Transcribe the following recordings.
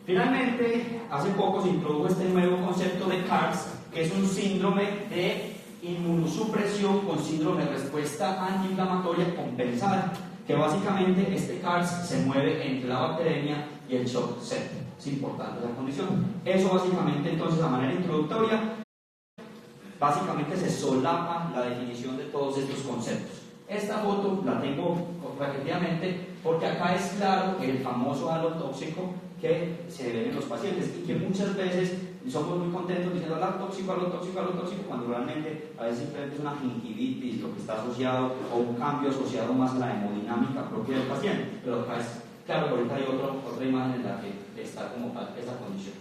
Finalmente, hace poco se introdujo este nuevo concepto de CARS, que es un síndrome de inmunosupresión con síndrome de respuesta antiinflamatoria compensada, que básicamente este CARS se mueve entre la bacteremia y el shock séptico. Es importante la condición. Eso básicamente, entonces, a manera introductoria, básicamente se solapa la definición de todos estos conceptos. Esta foto la tengo repetidamente porque acá es claro el famoso halo tóxico que se ve en los pacientes y que muchas veces somos muy contentos diciendo halo tóxico, cuando realmente a veces simplemente es una gingivitis lo que está asociado o un cambio asociado más a la hemodinámica propia del paciente. Pero acá es claro que ahorita hay otra imagen en la que está como tal esa condición.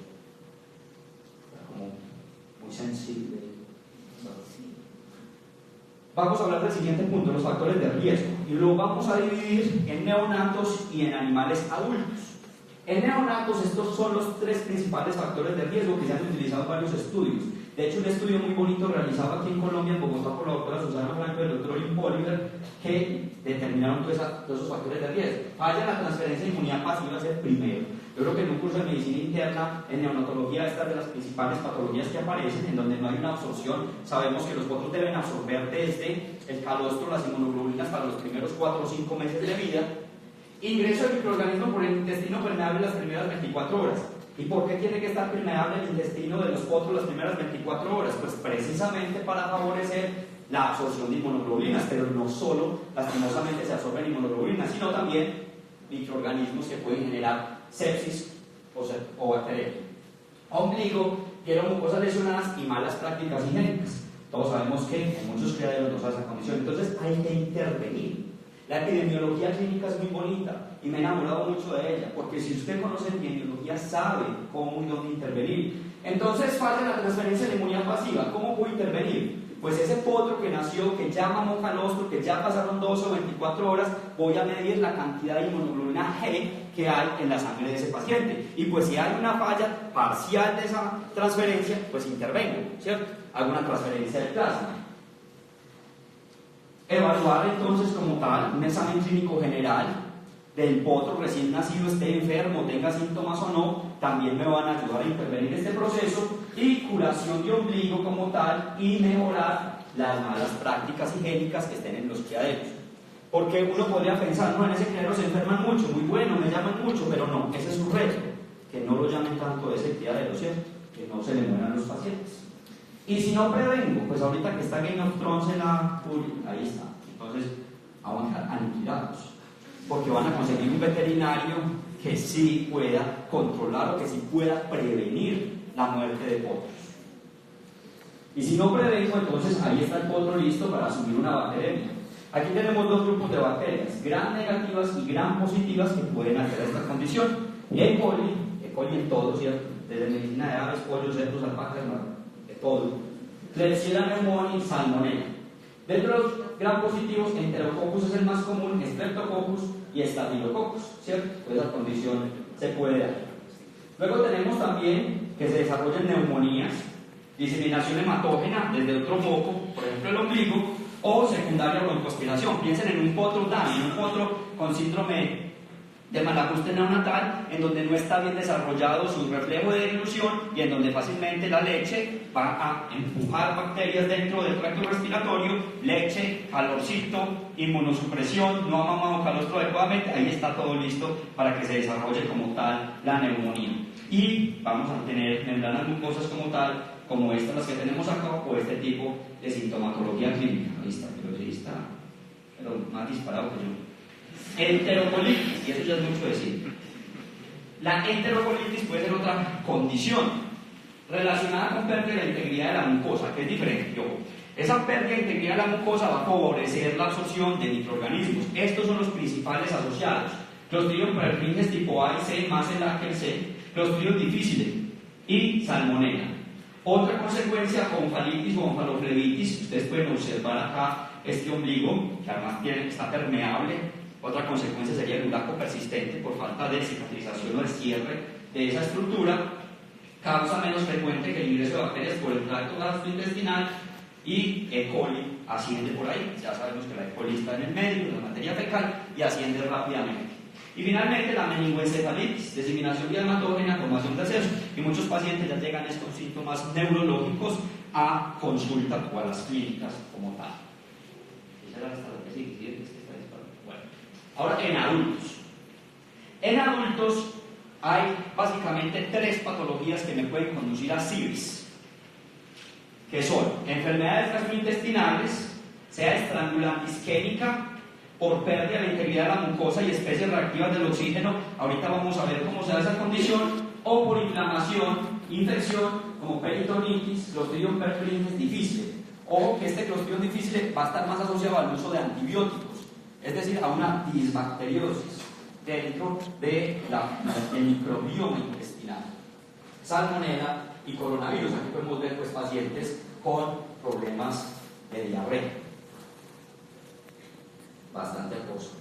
Está como muy sensible. Vamos a hablar del siguiente punto, los factores de riesgo, y lo vamos a dividir en neonatos y en animales adultos. En neonatos, estos son los tres principales factores de riesgo que se han utilizado en varios estudios. De hecho, un estudio muy bonito realizado aquí en Colombia, en Bogotá, por la doctora Susana Franco y el doctor Olin Poliver, que determinaron todos esos factores de riesgo. Falla la transferencia de inmunidad pasiva es el primero. Yo creo que en un curso de medicina interna, en neonatología, esta es de las principales patologías que aparecen, en donde no hay una absorción. Sabemos que los potros deben absorber desde el calostro las inmunoglobulinas para los primeros 4 o 5 meses de vida. Ingreso del microorganismo por el intestino permeable las primeras 24 horas. ¿Y por qué tiene que estar permeable el intestino de los potros las primeras 24 horas? Pues precisamente para favorecer la absorción de inmunoglobulinas, pero no solo lastimosamente se absorben inmunoglobulinas, sino también microorganismos que pueden generar sepsis o bacterias. Ombligo, piel o mucosas lesionadas y malas prácticas higiénicas. Todos sabemos que en muchos criaderos nos hace esa condición, entonces hay que intervenir. La epidemiología clínica es muy bonita y me he enamorado mucho de ella, porque si usted conoce epidemiología sabe cómo y dónde intervenir. Entonces falla la transferencia de inmunidad pasiva. ¿Cómo puedo intervenir? Pues ese potro que nació, que ya mamó calostro, que ya pasaron 12 o 24 horas, voy a medir la cantidad de inmunoglobulina G que hay en la sangre de ese paciente. Y pues si hay una falla parcial de esa transferencia, pues intervengo, ¿cierto? Hago una transferencia de plasma. Evaluar entonces como tal un examen clínico general del potro recién nacido, esté enfermo, tenga síntomas o no, también me van a ayudar a intervenir en este proceso, y curación de ombligo como tal, y mejorar las malas prácticas higiénicas que estén en los criaderos. Porque uno podría pensar, no, en ese criadero se enferman mucho, muy bueno, me llaman mucho, pero no, ese es su reto, que no lo llamen tanto de ese criadero, ¿cierto? Que no se le mueran los pacientes. Y si no prevengo, pues ahorita que está Game of Thrones en la ahí está, entonces vamos a dejar aniquilados, porque van a conseguir un veterinario que sí pueda controlar o que sí pueda prevenir la muerte de potros. Y si no prevengo, entonces ahí está el potro listo para asumir una bacteria. Aquí tenemos dos grupos de bacterias, gram negativas y gram positivas, que pueden hacer esta condición. E. coli en todo, ¿cierto? Desde medicina de aves, pollos, cerdos, alpacas, de todo. Klebsiella pneumoniae y salmonella. Dentro de los gram positivos, Enterococcus es el más común, Streptococcus y Staphylococcus, ¿cierto? Pues esa condición se puede dar. Luego tenemos también que se desarrollan neumonías, diseminación hematógena desde otro moco, por ejemplo el ombligo, o secundaria broncoaspiración. Piensen en un potro DANI, en un potro con síndrome de malajuste neonatal, en donde no está bien desarrollado su reflejo de dilución y en donde fácilmente la leche va a empujar bacterias dentro del tracto respiratorio, leche, calorcito, inmunosupresión, no ha mamado calostro adecuadamente, ahí está todo listo para que se desarrolle como tal la neumonía. Y vamos a tener membranas mucosas como tal, como estas las que tenemos acá, o este tipo de sintomatología clínica. Ahí está, pero más disparado que yo. Enterocolitis, y eso ya es mucho decir. La enterocolitis puede ser otra condición relacionada con pérdida de la integridad de la mucosa, que es diferente. Esa pérdida de integridad de la mucosa va a favorecer la absorción de microorganismos. Estos son los principales asociados: Clostridium perfringens tipo A y C, más el A que el C, Clostridium difficile y Salmonella. Otra consecuencia, onfalitis o onfaloflebitis. Ustedes pueden observar acá este ombligo, que además está permeable. Otra consecuencia sería el uraco persistente por falta de cicatrización o de cierre de esa estructura. Causa menos frecuente que el ingreso de bacterias por el tracto gastrointestinal, y E. coli asciende por ahí. Ya sabemos que la E. coli está en el medio, en la materia fecal, y asciende rápidamente. Y finalmente la meningoencefalitis, diseminación dialmatógena, formación de sesos, y muchos pacientes ya llegan con síntomas neurológicos a consulta o a las clínicas como tal. Esa era hasta lo que sigue, ¿sí? Bueno, ahora en adultos. En adultos hay básicamente 3 patologías que me pueden conducir a CIRS, que son enfermedades gastrointestinales, sea estrangulantes isquémica, por pérdida de la integridad de la mucosa y especies reactivas del oxígeno, ahorita vamos a ver cómo se da esa condición, o por inflamación, infección, como peritonitis, Clostridium perfringens difficile. Ojo que este Clostridium difficile va a estar más asociado al uso de antibióticos, es decir, a una disbacteriosis dentro del microbioma intestinal. Salmonella y coronavirus, aquí podemos ver pues, pacientes con problemas de diarrea. Bastante acoso.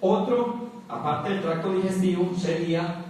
Otro, aparte del tracto digestivo, sería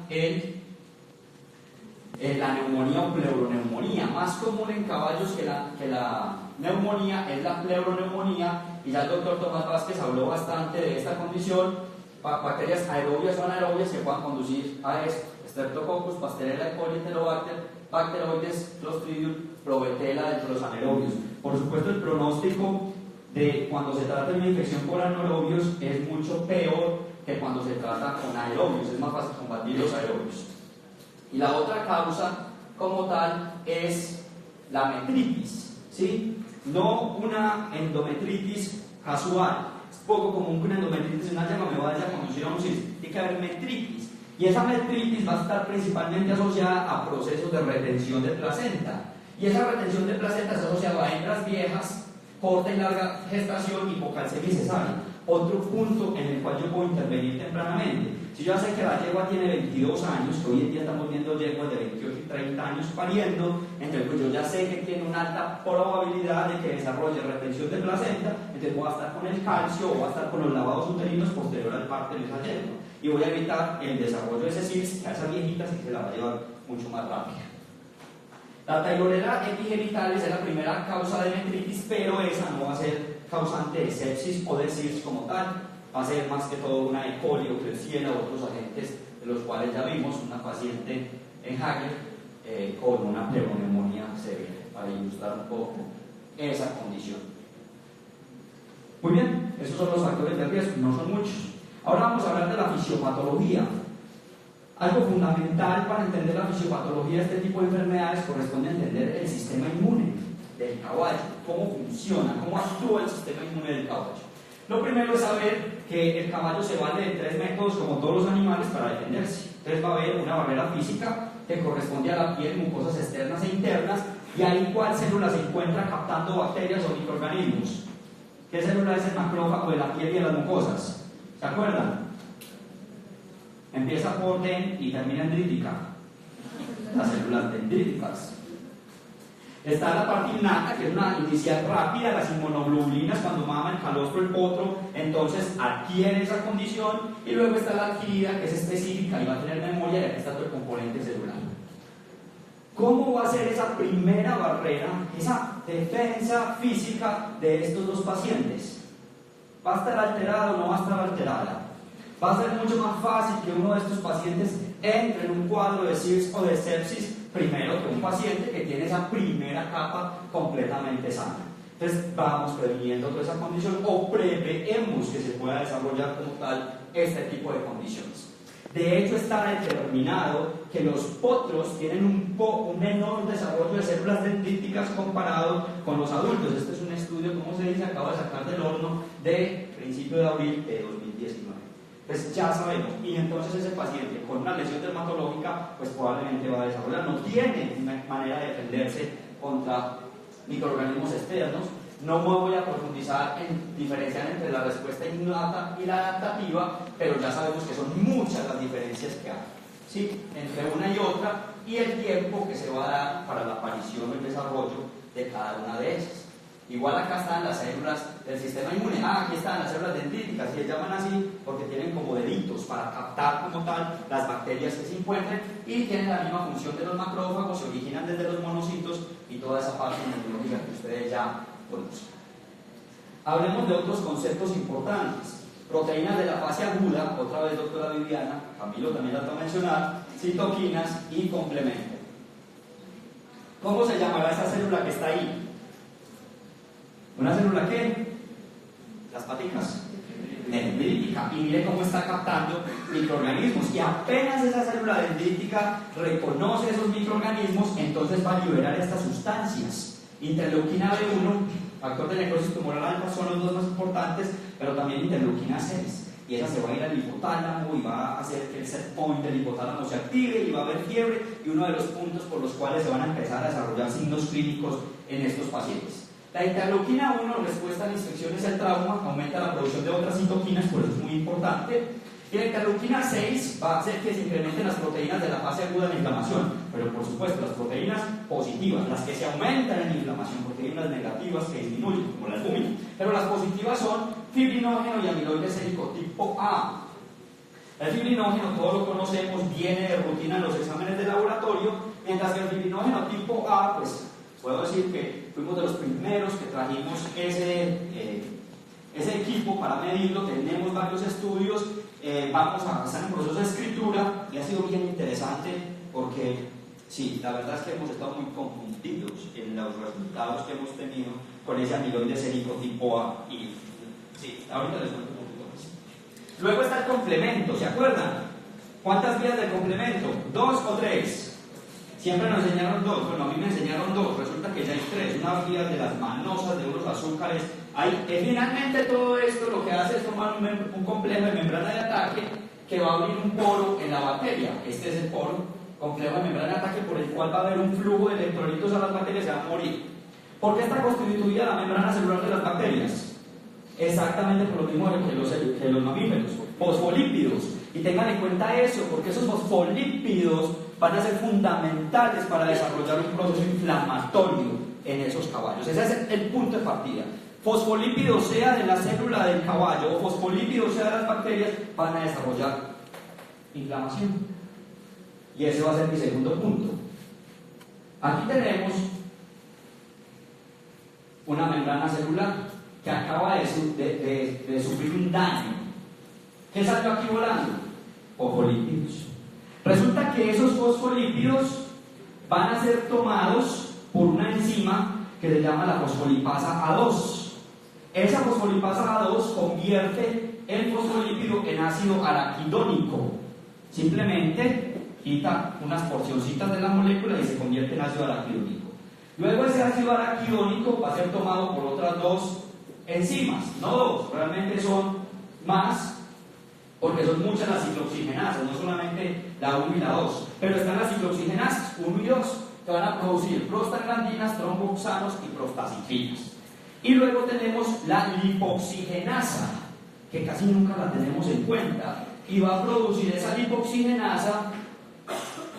la neumonía o pleuroneumonía. Más común en caballos que la neumonía es la pleuroneumonía, y ya el doctor Tomás Vázquez habló bastante de esta condición. Bacterias aerobias o anaerobias que puedan conducir a esto: Streptococcus, Pasteurella, E. coli, Enterobacter, Bacteroides, Clostridium, Provetela dentro de los anaerobios. Por supuesto, el pronóstico de cuando se trata de una infección por anaerobios es mucho peor que cuando se trata con aerobios, es más fácil combatir los aerobios. Y la otra causa como tal es la metritis, ¿sí? No una endometritis casual. Es poco común que una endometritis en una llama me vaya a conducir a un cisto. Tiene que haber metritis, y esa metritis va a estar principalmente asociada a procesos de retención de placenta, y esa retención de placenta es asociada a hembras viejas, corta y larga gestación, hipocalcemia y cesárea. Otro punto en el cual yo puedo intervenir tempranamente: si yo ya sé que la yegua tiene 22 años, que hoy en día estamos viendo yeguas de 28 y 30 años pariendo, entonces pues yo ya sé que tiene una alta probabilidad de que desarrolle retención de placenta, entonces voy a estar con el calcio o voy a estar con los lavados uterinos posterior al parto de esa yegua, y voy a evitar el desarrollo de ese CIRS, que a esa viejita sí se la va a llevar mucho más rápido. La Taylorella epigenitalis es la primera causa de metritis, pero esa no va a ser causante de sepsis o de CIRS como tal. Va a ser más que todo una E. coli o Klebsiella u otros agentes, de los cuales ya vimos una paciente en Hager con una pleuroneumonía severa, para ilustrar un poco esa condición. Muy bien, esos son los factores de riesgo, no son muchos. Ahora vamos a hablar de la fisiopatología. Algo fundamental para entender la fisiopatología de este tipo de enfermedades corresponde a entender el sistema inmune del caballo, cómo funciona, cómo actúa el sistema inmune del caballo. Lo primero es saber que el caballo se vale de 3 métodos, como todos los animales, para defenderse. Entonces va a haber una barrera física que corresponde a la piel, mucosas externas e internas, y ahí cuál célula se encuentra captando bacterias o microorganismos. ¿Qué célula es el macrófago de la piel y de las mucosas? ¿Se acuerdan? Empieza por den y termina en dendrítica. Las células dendríticas. Está la parte innata, que es una inicial rápida, las inmunoglobulinas, cuando mama el calostro, el potro, entonces adquiere esa condición, y luego está la adquirida, que es específica y va a tener memoria, y aquí está todo el componente celular. ¿Cómo va a ser esa primera barrera, esa defensa física de estos dos pacientes? ¿Va a estar alterada o no va a estar alterada? Va a ser mucho más fácil que uno de estos pacientes entre en un cuadro de CIRS o de sepsis primero que un paciente que tiene esa primera capa completamente sana. Entonces vamos previniendo toda esa condición, o preveemos que se pueda desarrollar como tal este tipo de condiciones. De hecho, está determinado que los potros tienen un menor desarrollo de células dendríticas comparado con los adultos. Este es un estudio, como se dice, acaba de sacar del horno de principio de abril de 2019. Pues ya sabemos, y entonces ese paciente con una lesión dermatológica pues probablemente va a desarrollar, no tiene una manera de defenderse contra microorganismos externos. No me voy a profundizar en diferenciar entre la respuesta innata y la adaptativa, pero ya sabemos que son muchas las diferencias que hay, ¿sí?, entre una y otra, y el tiempo que se va a dar para la aparición o el desarrollo de cada una de ellas. Igual acá están las células del sistema inmune. Aquí están las células dendríticas, y se llaman así porque tienen como deditos para captar como tal las bacterias que se encuentren, y tienen la misma función de los macrófagos, se originan desde los monocitos y toda esa parte inmunológica que ustedes ya conocen. Hablemos de otros conceptos importantes. proteínas de la fase aguda, otra vez doctora Viviana, Camilo también la va a mencionar, citoquinas y complemento. ¿Cómo se llamará esa célula que está ahí? ¿Una célula qué? Las paticas. Dendrítica. Y mire cómo está captando microorganismos. Y apenas esa célula dendrítica reconoce esos microorganismos, entonces va a liberar estas sustancias. Interleuquina B1, factor de necrosis tumoral alfa, son los dos más importantes, pero también interleuquina 6. Y esa se va a ir al hipotálamo y va a hacer que el set point del hipotálamo se active y va a haber fiebre, y uno de los puntos por los cuales se van a empezar a desarrollar signos clínicos en estos pacientes. La interleuquina 1, respuesta a las infecciones al trauma, aumenta la producción de otras citoquinas, por eso es muy importante. Y la interleuquina 6 va a hacer que se incrementen las proteínas de la fase aguda de la inflamación, pero por supuesto las proteínas positivas, las que se aumentan en inflamación, porque hay unas negativas que disminuyen, como la albúmina, pero las positivas son fibrinógeno y amiloide sérico tipo A. El fibrinógeno, todos lo conocemos, viene de rutina en los exámenes de laboratorio, mientras que el fibrinógeno tipo A, pues puedo decir que fuimos de los primeros que trajimos ese equipo para medirlo, tenemos varios estudios, vamos a estar en proceso de escritura y ha sido bien interesante porque sí, la verdad es que hemos estado muy confundidos en los resultados que hemos tenido con ese amiloide sérico tipo A y sí, ahorita les cuento un poquito más. Luego está el complemento, ¿se acuerdan? ¿Cuántas vías del complemento? ¿2 o 3? Siempre nos enseñaron 2, bueno, a mí me enseñaron 2, resulta que ya hay 3, unas vías de las manosas, de unos azúcares. Finalmente todo esto lo que hace es tomar un complejo de membrana de ataque que va a abrir un poro en la bacteria. Este es el poro, complejo de membrana de ataque, por el cual va a haber un flujo de electrolitos a las bacterias y se van a morir. ¿Por qué está constituida la membrana celular de las bacterias? Exactamente por lo mismo que los mamíferos, fosfolípidos. Y tengan en cuenta eso, porque esos fosfolípidos van a ser fundamentales para desarrollar un proceso inflamatorio en esos caballos. Ese es el punto de partida. Fosfolípidos, sea de la célula del caballo o fosfolípidos, sea de las bacterias, van a desarrollar inflamación. Y ese va a ser mi segundo punto. Aquí tenemos una membrana celular que acaba de sufrir un daño. ¿Qué salió aquí volando? Fosfolípidos. Resulta que esos fosfolípidos van a ser tomados por una enzima que se llama la fosfolipasa A2. Esa fosfolipasa A2 convierte el fosfolípido en ácido araquidónico. Simplemente quita unas porcioncitas de la molécula y se convierte en ácido araquidónico. Luego ese ácido araquidónico va a ser tomado por otras 2 enzimas, no 2, realmente son más, porque son muchas las ciclooxigenasas, no solamente la 1 y la 2, pero están las ciclooxigenasas 1 y 2, que van a producir prostaglandinas, tromboxanos y prostacitrinas. Y luego tenemos la lipoxigenasa, que casi nunca la tenemos en cuenta, y va a producir esa lipoxigenasa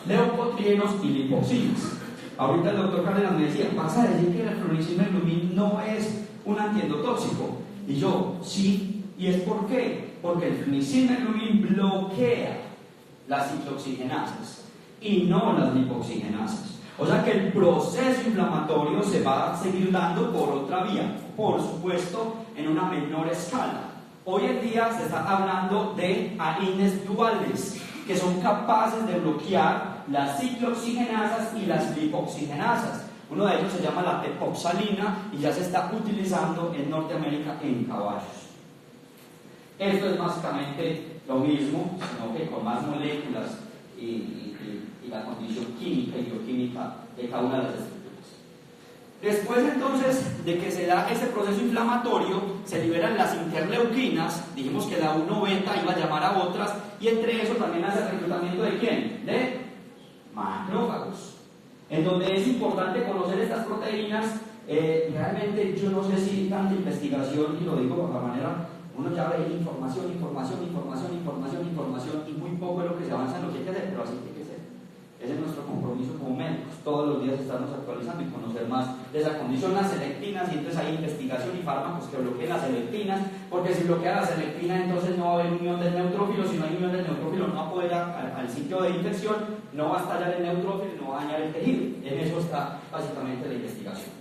leucotrienos y lipoxinas. Ahorita el doctor Cárdenas me decía, ¿vas a decir que el fluoxetilmerlubin no es un antiendotóxico? Y yo, sí. ¿Y es por qué? Porque el fluoxetilmerlubin bloquea las ciclooxigenasas y no las lipoxigenasas. O sea que el proceso inflamatorio se va a seguir dando por otra vía, por supuesto en una menor escala. Hoy en día se está hablando de AINES duales, que son capaces de bloquear las ciclooxigenasas y las lipoxigenasas. Uno de ellos se llama la tepoxalina y ya se está utilizando en Norteamérica en caballos. Esto es básicamente lo mismo, sino que con más moléculas y la condición química y bioquímica de cada una de las estructuras. Después entonces de que se da ese proceso inflamatorio, se liberan las interleuquinas, dijimos que la 1 beta iba a llamar a otras, y entre eso también hace el reclutamiento de ¿quién? De macrófagos, en donde es importante conocer estas proteínas. Realmente yo no sé si tanta investigación, y lo digo de la manera, uno ya ve información, y muy poco de lo que se avanza en lo que hay que hacer, pero así tiene que ser. Ese es nuestro compromiso como médicos, todos los días estarnos actualizando y conocer más de esa condición, las selectinas, y entonces hay investigación y fármacos que bloqueen las selectinas, porque si bloquea la selectina entonces no va a haber unión del neutrófilo, si no hay unión del neutrófilo no va a poder ir al sitio de infección, no va a estallar el neutrófilo y no va a dañar el tejido. En eso está básicamente la investigación.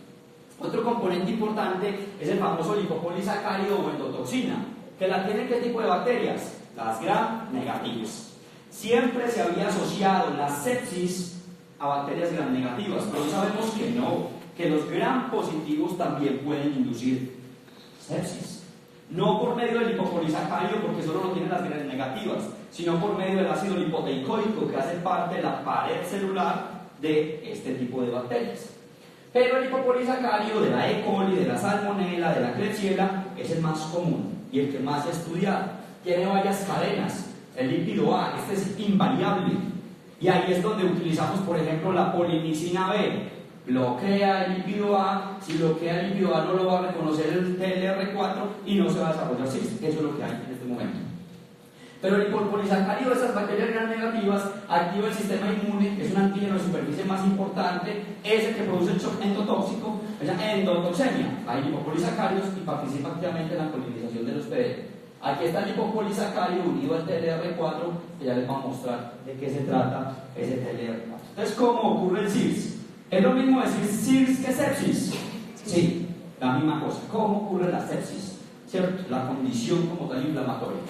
Otro componente importante es el famoso lipopolisacárido o endotoxina. ¿Que la tienen qué tipo de bacterias? Las gram negativas. Siempre se había asociado la sepsis a bacterias gram negativas, pero sabemos que no, que los gram positivos también pueden inducir sepsis. No por medio del lipopolisacario, porque solo lo tienen las gram negativas, sino por medio del ácido lipoteicoico, que hace parte de la pared celular de este tipo de bacterias. Pero el lipopolisacario de la E. coli, de la salmonella, de la klebsiella es el más común y el que más se ha estudiado. Tiene varias cadenas. El lípido A, este es invariable. Y ahí es donde utilizamos, por ejemplo, la polinicina B. Bloquea el lípido A. Si bloquea el lípido A, no lo va a reconocer el TLR4 y no se va a desarrollar CIS. Eso es lo que hay en este momento. Pero el lipopolisacario de esas bacterias gram negativas activa el sistema inmune, que es un antígeno de superficie más importante, es el que produce el shock endotóxico, esa endotoxemia. Hay lipopolisacarios y participa activamente en la polinización del hospedero. Aquí está el lipopolisacario unido al TLR4, que ya les voy a mostrar de qué se trata ese TLR4. Entonces, ¿cómo ocurre el CIRS? ¿Es lo mismo decir CIRS que sepsis? Sí, la misma cosa. ¿Cómo ocurre la sepsis? ¿Cierto? La condición como tal inflamatoria.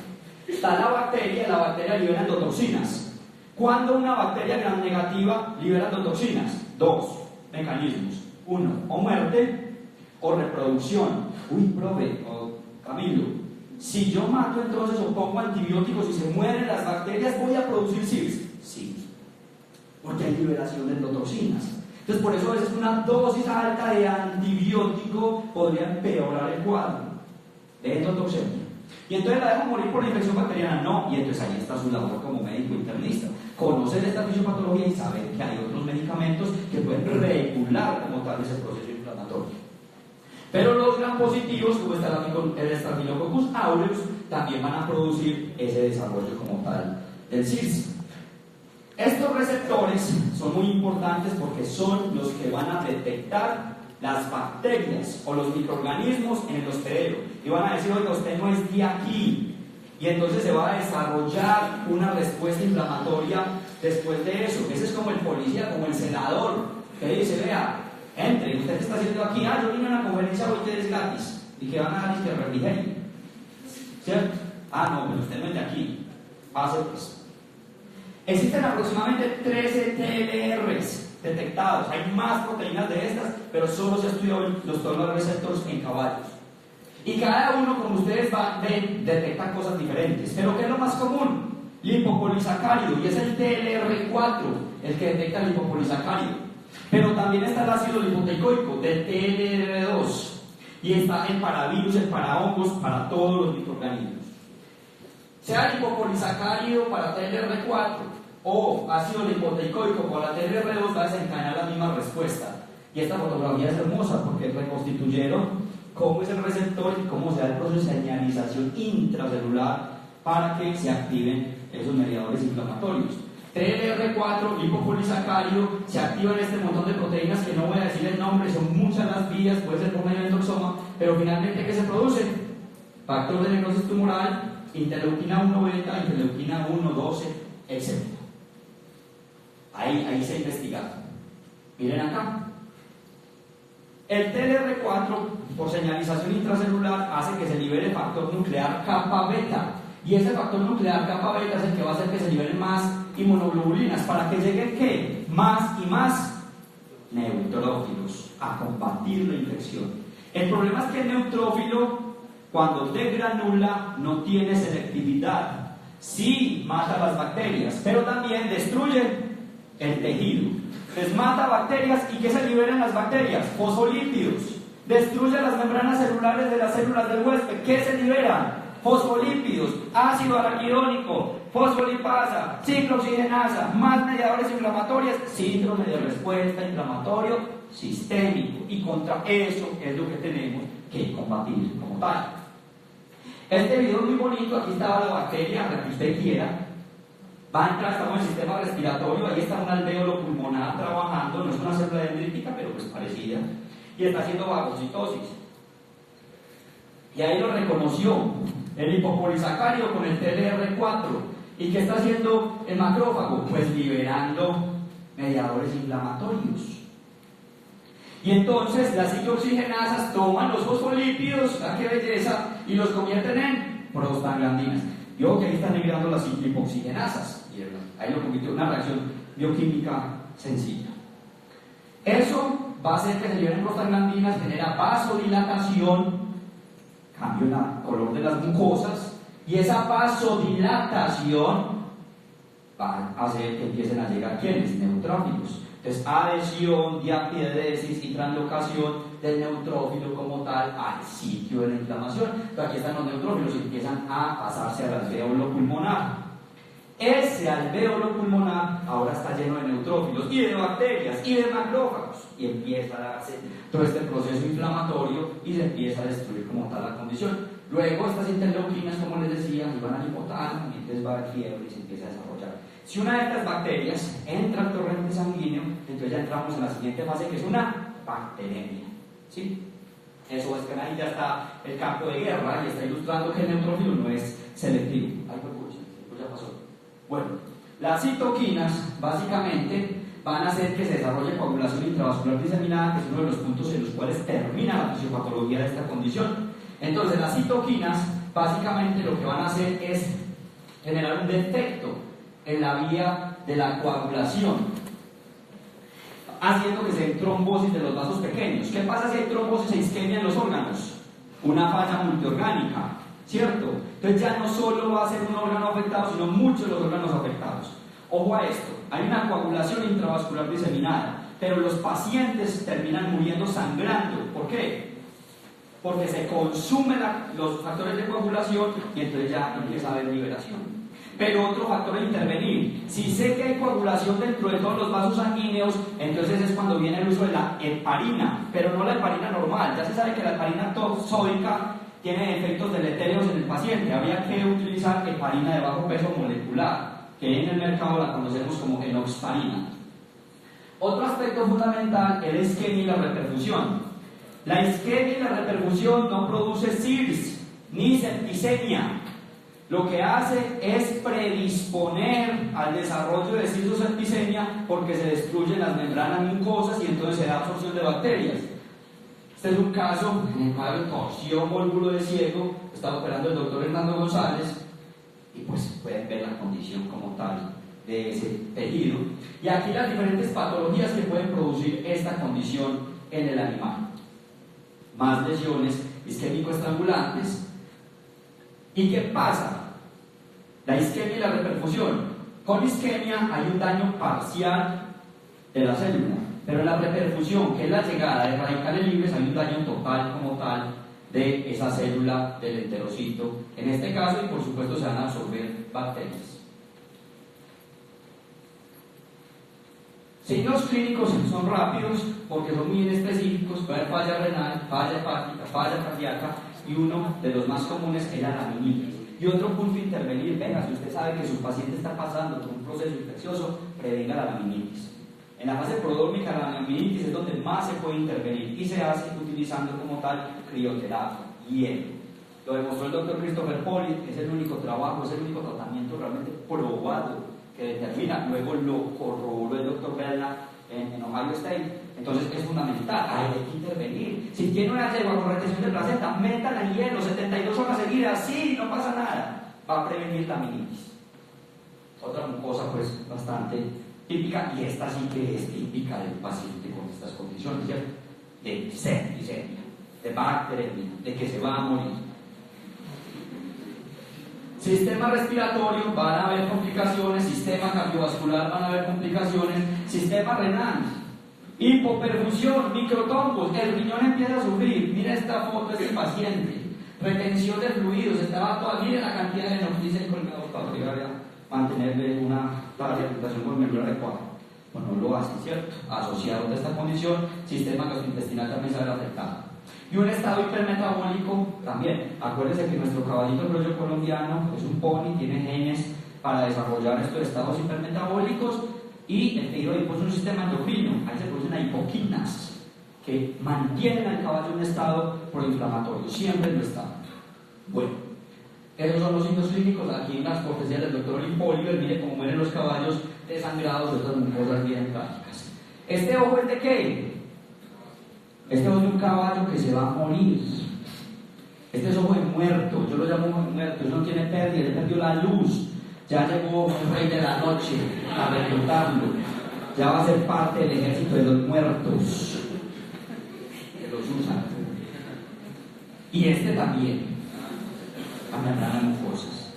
Está la bacteria libera endotoxinas. ¿Cuándo una bacteria gram negativa libera endotoxinas? Dos mecanismos. Uno, o muerte o reproducción. Uy, profe, o Camilo, si yo mato entonces o pongo antibióticos y se mueren las bacterias, ¿voy a producir CIRS? Sí, porque hay liberación de endotoxinas. Entonces, por eso a veces una dosis alta de antibiótico podría empeorar el cuadro de endotoxemia. Y entonces la dejo morir por la infección bacteriana. No, y entonces ahí está su labor como médico internista. Conocer esta fisiopatología y saber que hay otros medicamentos que pueden regular como tal ese proceso inflamatorio. Pero los gram positivos, como el Staphylococcus aureus, también van a producir ese desarrollo como tal del CIRS. Estos receptores son muy importantes porque son los que van a detectar las bacterias o los microorganismos en el hospedero y van a decir, oiga, usted no es de aquí, y entonces se va a desarrollar una respuesta inflamatoria después de eso. Ese es como el policía, como el senador que dice, vea, entre, ¿usted qué está haciendo aquí? Ah, yo vine a una conferencia hoy que es gratis y que van a dar este refrigerio, ¿cierto? Ah, no, pero usted no es de aquí, pase pues. Existen aproximadamente 13 TLRs detectados. Hay más proteínas de estas, pero solo se ha estudiado los receptores en caballos. Y cada uno, como ustedes ven, detecta cosas diferentes. ¿Pero qué es lo más común? Lipopolisacario, y es el TLR4 el que detecta el lipopolisacario. Pero también está el ácido lipoteicoico, del TLR2. Y está el paravirus, el parahongos, para todos los microorganismos. Sea lipopolisacario para TLR4 o ácido lipoteicoico para TLR2, va a desencadenar la misma respuesta. Y esta fotografía es hermosa porque reconstituyeron cómo es el receptor y cómo se da el proceso de señalización intracelular para que se activen esos mediadores inflamatorios. TLR4, lipopolisacario, se activan este montón de proteínas que no voy a decir el nombre, son muchas las vías, puede ser por medio del endoxoma, pero finalmente, ¿qué se produce? Factor de necrosis tumoral, interleuquina 1 beta, interleuquina 1, 12, etc. Ahí se ha investigado. Miren acá. El TLR4, por señalización intracelular, hace que se libere el factor nuclear kappa beta. Y ese factor nuclear kappa beta es el que va a hacer que se liberen más inmunoglobulinas. ¿Para que lleguen qué? Más y más neutrófilos a combatir la infección. El problema es que el neutrófilo, cuando degranula, no tiene selectividad. Sí mata las bacterias, pero también destruye el tejido. Les mata bacterias, y ¿qué se liberan las bacterias? Fosfolípidos. Destruye las membranas celulares de las células del huésped. ¿Qué se liberan? Fosfolípidos, ácido araquidónico, fosfolipasa, ciclooxigenasa, más mediadores inflamatorios, síndrome de respuesta inflamatorio sistémico. Y contra eso es lo que tenemos que combatir como tal. Este video es muy bonito. Aquí estaba la bacteria, la que usted quiera. Va a entrar, estamos en el sistema respiratorio, ahí está un alvéolo pulmonar trabajando, no es una célula dendrítica, pero pues parecida, y está haciendo fagocitosis. Y ahí lo reconoció el lipopolisacario con el TLR4. ¿Y qué está haciendo el macrófago? Pues liberando mediadores inflamatorios. Y entonces las ciclooxigenasas toman los fosfolípidos, ¡ah, qué belleza!, y los convierten en prostaglandinas. Yo que ahí están migrando las lipoxigenasas, y ahí lo convirtió en una reacción bioquímica sencilla. Eso va a hacer que se liberen prostaglandinas, genera vasodilatación, cambio en el color de las mucosas, y esa vasodilatación va a hacer que empiecen a llegar ¿quiénes? Neutrófilos. Entonces, adhesión, diapideresis y translocación del neutrófilo como tal al sitio de la inflamación. Entonces, aquí están los neutrófilos y empiezan a pasarse al alvéolo pulmonar. Ese alvéolo pulmonar ahora está lleno de neutrófilos y de bacterias y de macrófagos, y empieza a darse todo este proceso inflamatorio y se empieza a destruir como tal la condición. Luego estas interleuquinas, como les decía, van al hipotálamo y entonces va al fiebre y se empieza a desarrollar. Si una de estas bacterias entra al torrente sanguíneo, entonces ya entramos en la siguiente fase, que es una bacteremia, ¿sí? Eso es que ahí ya está el campo de guerra y está ilustrando que el neutrófilo no es selectivo. Ay, pues ya pasó. Bueno, las citoquinas básicamente van a hacer que se desarrolle coagulación intravascular diseminada, que es uno de los puntos en los cuales termina la fisiopatología de esta condición. Entonces, las citoquinas básicamente lo que van a hacer es generar un defecto en la vía de la coagulación, haciendo que se den trombosis de los vasos pequeños. ¿Qué pasa si hay trombosis e isquemia en los órganos? Una falla multiorgánica, ¿cierto? Entonces ya no solo va a ser un órgano afectado, sino muchos de los órganos afectados. Ojo a esto, hay una coagulación intravascular diseminada, pero los pacientes terminan muriendo sangrando. ¿Por qué? Porque se consumen los factores de coagulación y entonces ya empieza a haber liberación. Pero otro factor a intervenir, si sé que hay coagulación dentro de todos los vasos sanguíneos, entonces es cuando viene el uso de la heparina, pero no la heparina normal. Ya se sabe que la heparina sódica tiene efectos deleterios en el paciente. Habría que utilizar heparina de bajo peso molecular, que en el mercado la conocemos como enoxaparina. Otro aspecto fundamental es la isquemia y la reperfusión. La isquemia y la reperfusión no produce CIRS ni septicemia. Lo que hace es predisponer al desarrollo de CIRS o septicemia porque se destruyen las membranas mucosas y entonces se da absorción de bacterias. Este es un caso en el cual torsió volvulo de ciego, está operando el doctor Hernando González, y pues pueden ver la condición como tal de ese tejido. Y aquí las diferentes patologías que pueden producir esta condición en el animal. Más lesiones isquémico-estrangulantes. ¿Y qué pasa? La isquemia y la reperfusión. Con isquemia hay un daño parcial de la célula, pero en la reperfusión, que es la llegada de radicales libres, hay un daño total como tal de esa célula del enterocito en este caso, y por supuesto se van a absorber bacterias. Signos clínicos son rápidos porque son muy específicos. Puede haber falla renal, falla hepática, falla cardíaca, y uno de los más comunes es la laminitis. Y otro punto a intervenir, venga, si usted sabe que su paciente está pasando por un proceso infeccioso, prevenga la laminitis. En la fase prodórmica, la laminitis es donde más se puede intervenir y se hace utilizando como tal crioterapia, hielo. Lo demostró el doctor Christopher Pollitt, es el único trabajo, es el único tratamiento realmente probado que determina. Luego lo corroboró el doctor Bella en Ohio State. Entonces es fundamental, hay que intervenir. Si tiene una yegua con retención de placenta, métala en hielo 72 horas seguidas, sí, no pasa nada, va a prevenir laminitis. Otra mucosa pues bastante típica, y esta sí que es típica del paciente con estas condiciones, ¿cierto? De septicemia, de bacteremia, de que se va a morir. Sistema respiratorio, van a haber complicaciones. Sistema cardiovascular, van a haber complicaciones. Sistema renal, hipoperfusión, microtrombos, el riñón empieza a sufrir. Mira esta foto de este paciente, retención de fluidos, estaba toda, mire la cantidad de noticias colgados para llegar a mantenerle una tasa de filtración glomerular adecuada. Bueno, no lo hace, ¿cierto? Asociado a esta condición, sistema gastrointestinal también se ve afectado. Y un estado hipermetabólico también. Acuérdense que nuestro caballito criollo colombiano es un pony, tiene genes para desarrollar estos estados hipermetabólicos, y el tejido adiposo es un sistema endocrino. Ahí se producen adipoquinas que mantienen al caballo en un estado proinflamatorio, siempre lo está. Bueno, esos son los signos clínicos. Aquí en las cortesías del doctor Olimpo Oliver, mire cómo mueren los caballos desangrados de otras mucosas bien trágicas. ¿Este ojo es de qué? Este es un caballo que se va a morir. Este es ojo de muerto, yo lo llamo ojo de muerto, eso no tiene pérdida, él perdió la luz. Ya llegó el rey de la noche a reclutarlo. Ya va a ser parte del ejército de los muertos que los usan. Y este también. Amarran cosas.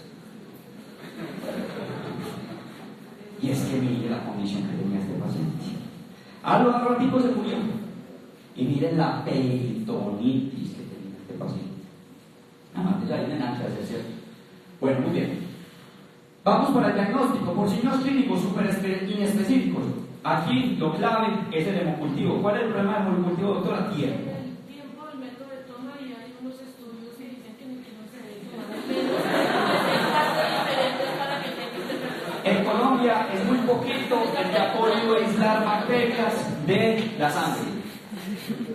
Y es que mire la condición que tenía este paciente. A los ratitos se murió. Y miren la peritonitis que tenía este paciente. Además, ya hay nada que hacer, ¿cierto? Bueno, muy bien. Vamos para el diagnóstico, por signos clínicos súper inespecíficos. Aquí lo clave es el hemocultivo. ¿Cuál es el problema del hemocultivo, doctora? Tiempo. El tiempo, el método de toma, y hay unos estudios que dicen que no se debe tomar menos diferentes para que tenga. En Colombia es muy poquito el que ha podido aislar bacterias de la sangre.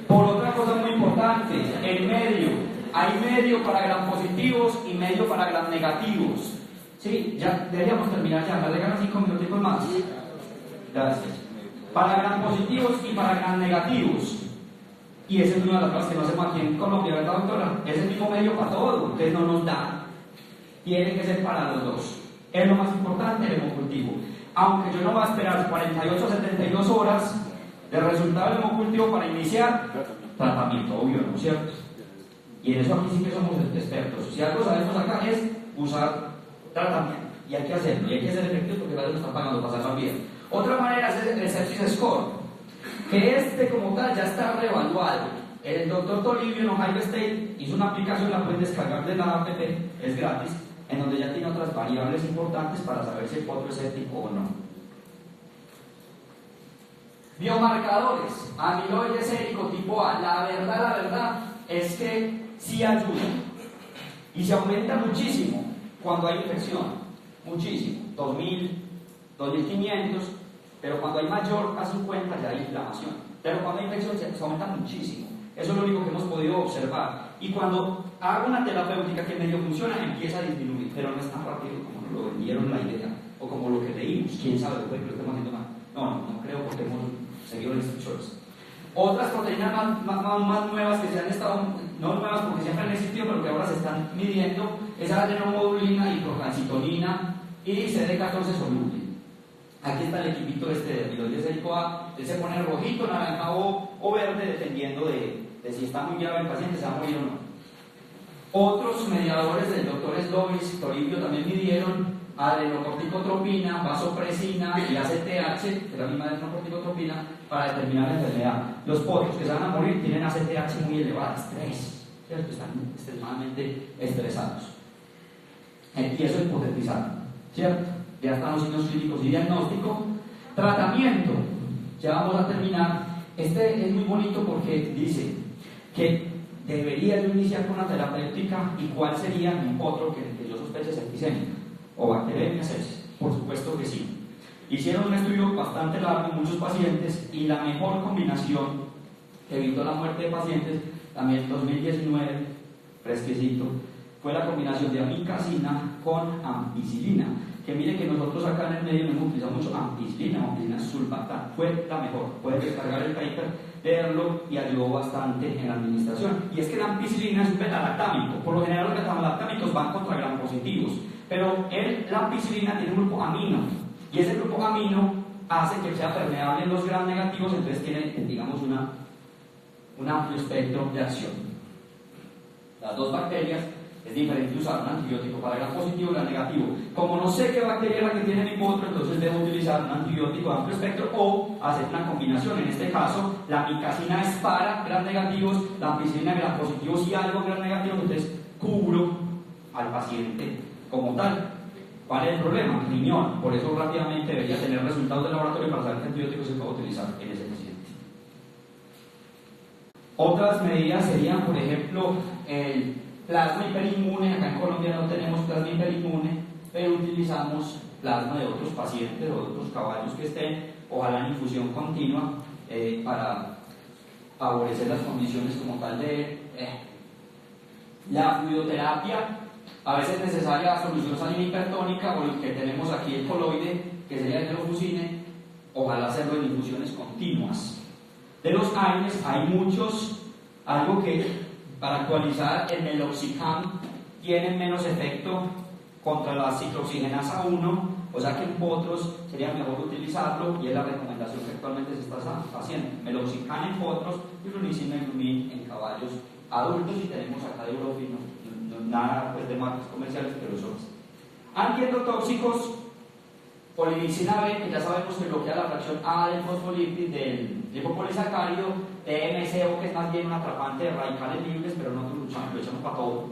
Por otra cosa muy importante, el medio. Hay medio para gram positivos y medio para gram negativos. Sí, ya deberíamos terminar ya, me regalan 5 minutos más. Gracias. Para gram positivos y para gram negativos. Y esa es una de las cosas que no hacemos aquí en Colombia, ¿verdad, doctora? Es el mismo medio para todo, entonces no nos da. Tiene que ser para los dos. Es lo más importante el hemocultivo. Aunque yo no voy a esperar 48 a 72 horas de resultado del hemocultivo para iniciar tratamiento, obvio, ¿no es cierto? Y en eso aquí sí que somos expertos. Si algo sabemos acá es usar tratamiento, y hay que hacerlo, y hay que ser efectivo porque nadie nos está pagando para hacerlo bien. Otra manera es el sepsis score, que este como tal ya está reevaluado. El doctor Toribio en Ohio State hizo una aplicación, la pueden descargar de la app, es gratis, en donde ya tiene otras variables importantes para saber si el potro es séptico o no. Biomarcadores, amiloide sérico tipo A, la verdad es que sí ayuda y se aumenta muchísimo cuando hay infección, muchísimo, 2000, 2500, pero cuando hay mayor a 50 ya hay inflamación, pero cuando hay infección se aumenta muchísimo. Eso es lo único que hemos podido observar. Y cuando hago una terapéutica que medio funciona, empieza a disminuir, pero no es tan rápido como nos lo vendieron la idea o como lo que leímos. Quién sabe, después que lo estamos haciendo mal. No creo, porque hemos seguido las instrucciones. Otras proteínas más nuevas que se han estado, no nuevas porque siempre han existido, pero que ahora se están midiendo, es la adenomodulina y procalcitonina y CD14 soluble. Aquí está el equipito de amiloide sérico A, él se pone rojito, naranja o verde, dependiendo de si está muy grave el paciente, se va a morir o no. Otros mediadores del doctor Slovis, Toribio, también midieron adrenocorticotropina, vasopresina y ACTH, que es la misma adrenocorticotropina, para determinar la enfermedad. Los potros que se van a morir tienen ACTH muy elevada, estrés, ¿cierto? Están extremadamente estresados. Y eso es hipotetizado, ¿cierto? Ya están los signos clínicos y diagnóstico. Tratamiento, ya vamos a terminar. Este es muy bonito porque dice que debería yo iniciar con una terapéutica y cuál sería mi potro que yo sospeche septicemia o bacteremia sepsis. Por supuesto que sí. Hicieron un estudio bastante largo en muchos pacientes y la mejor combinación que evitó la muerte de pacientes, también en 2019, fresquecito, fue la combinación de amicacina con ampicilina. Que mire que nosotros acá en el medio no hemos utilizado mucho ampicilina sulfatán, fue la mejor. Pueden descargar el paper, leerlo y ayudó bastante en la administración. Y es que la ampicilina es un beta-lactámico. Por lo general los beta-lactámicos van contra gram positivos, pero la ampicilina tiene un grupo amino y ese grupo amino hace que sea permeable en los gram negativos, entonces tiene, digamos, un amplio espectro de acción. Las dos bacterias es diferente usar un antibiótico para gram positivo y gram negativo. Como no sé qué bacteria es la que tiene mi potro, entonces debo utilizar un antibiótico de amplio espectro o hacer una combinación. En este caso, la amicacina es para gram negativos, la ampicilina gram positivos y algo gram negativo, entonces cubro al paciente como tal. ¿Cuál es el problema? Riñón. Por eso rápidamente debería tener resultados de laboratorio para saber qué antibiótico se puede utilizar en ese paciente. Otras medidas serían, por ejemplo, el plasma hiperinmune. Acá en Colombia no tenemos plasma hiperinmune, pero utilizamos plasma de otros pacientes o de otros caballos que estén, ojalá en infusión continua, para favorecer las condiciones como tal de la fluidoterapia. A veces es necesaria solución salina hipertónica o el que tenemos aquí, el coloide, que sería el telofuscine, ojalá hacerlo en infusiones continuas. De los AINES hay muchos, algo que Para actualizar, el meloxicam tiene menos efecto contra la ciclooxigenasa 1, o sea que en potros sería mejor utilizarlo y es la recomendación que actualmente se está haciendo. Meloxicam en potros y flunicina y lumin en caballos adultos, y tenemos acá de Eurofi, nada pues, de marcas comerciales, pero son antiendotóxicos. Polimicina B, que ya sabemos que bloquea la fracción A del fosfolípido del lipopolisacárido, TMCO, que es más bien un atrapante de radicales libres, pero no lo echamos para todo.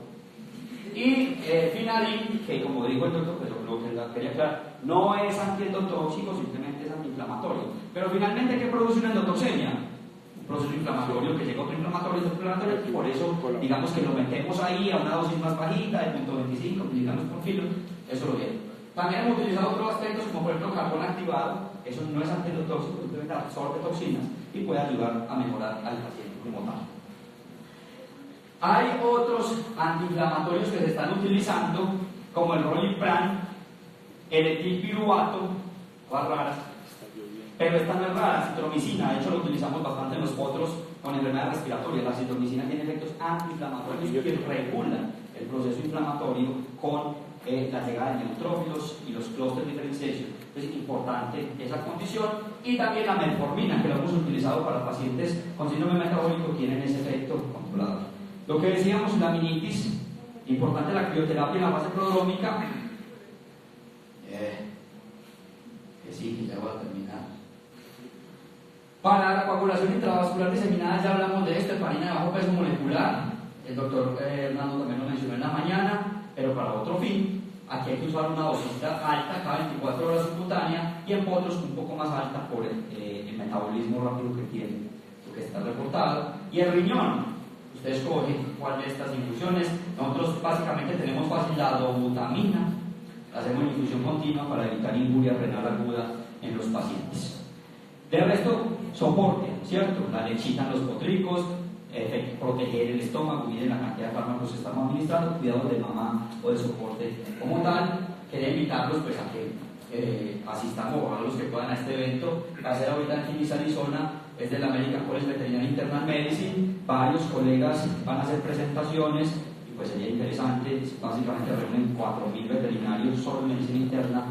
Y Finadin, que como dijo el doctor, pero lo que la quería aclarar, no es antiendotóxico, simplemente es antiinflamatorio. Pero finalmente, ¿qué produce una endotoxemia? Un proceso inflamatorio que llega a otro inflamatorio, y por eso digamos que lo metemos ahí a una dosis más bajita, de 0.25 miligramos por kilo, eso lo viene. También hemos utilizado otros aspectos como por ejemplo carbón activado, eso no es antiendotóxico, simplemente absorbe toxinas y puede ayudar a mejorar al paciente como tal. Hay otros antiinflamatorios que se están utilizando, como el Rolipran, el etilpiruvato, cosas raras, pero esta no es rara, citromicina, de hecho lo utilizamos bastante en los potros con enfermedades respiratorias. La citromicina tiene efectos antiinflamatorios que regulan el proceso inflamatorio con la llegada de neutrófilos y los cluster differentiation. Es importante esa condición, y también la metformina, que lo hemos utilizado para pacientes con síndrome metabólico, tienen ese efecto controlado. Lo que decíamos, la meningitis, importante la crioterapia en la fase prodrómica. Que sí, que ya voy a terminar. Para la coagulación intravascular diseminada ya hablamos de esto, heparina de bajo peso molecular. El doctor Hernando también lo mencionó en la mañana, pero para otro fin. Aquí hay que usar una dosis alta cada 24 horas subcutánea, y en potros un poco más alta por el metabolismo rápido que tiene, lo que está reportado. Y el riñón, usted escoge cuál de estas infusiones. Nosotros básicamente tenemos fácil la dobutamina, hacemos la infusión continua para evitar injuria renal aguda en los pacientes. De resto, soporte, ¿cierto? La lechita en los potricos, proteger el estómago, miren la cantidad de fármacos que estamos administrando, cuidado de mamá o de soporte como tal. Quería invitarlos pues a que asistamos, a los que puedan, a este evento. Va a ser ahorita en Phoenix, Arizona, es de la American College Veterinary Internal Medicine. Varios colegas van a hacer presentaciones y pues sería interesante. Básicamente reúnen 4.000 veterinarios solo en medicina interna